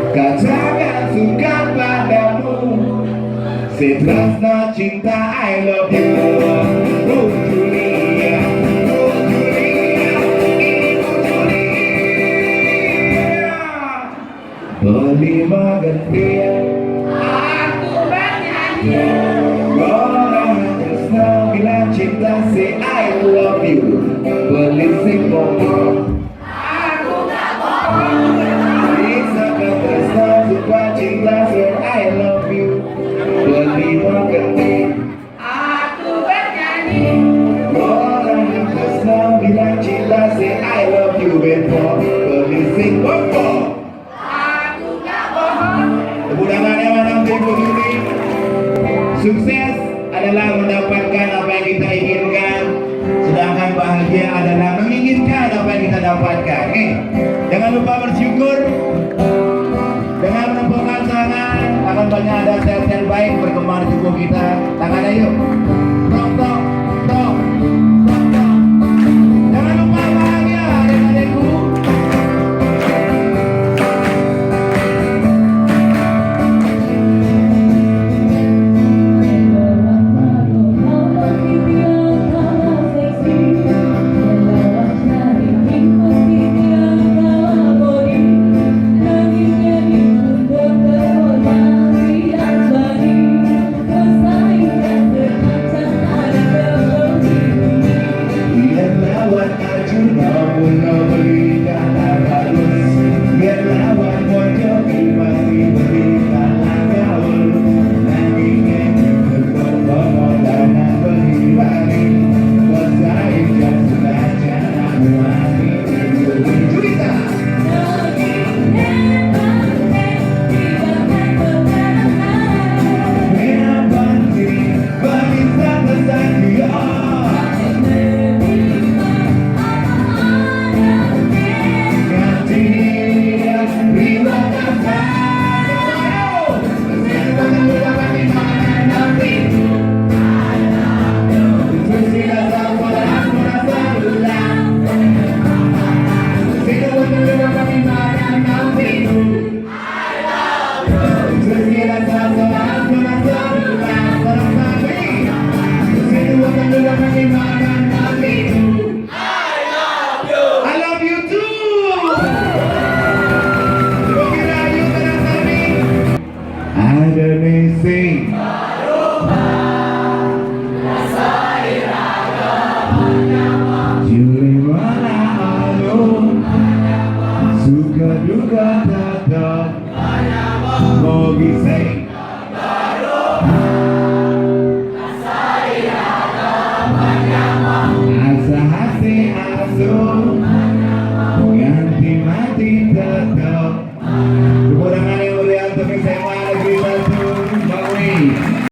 Katakan suka padamu, seterusnya cinta I love you. Oh Julia, oh Julia, ibu Julia. Berlima gentian, aku bernyanyi. Orang tresno bilang cinta say I love you. Belisik ngomong, aku gak bohong. Cinta say I love you. Berlima genti, aku bernyanyi. Orang yang tresno bilang cinta say I love you. Benpo belisik bobo, aku gak bohong. Tepuk tangannya mana untuk Ibu Yuni. Sukses adalah mendapatkan apa yang kita inginkan, sedangkan bahagia adalah menginginkan apa yang kita dapatkan. Jangan lupa bersyukur. Dengan menepukkan tangan akan banyak ada sel-sel baik berkembang di tubuh kita. Tangannya yuk. Tok tok tok tok tok. Jangan lupa bahagia adik-adikku. Suka duka tetap mau bisa.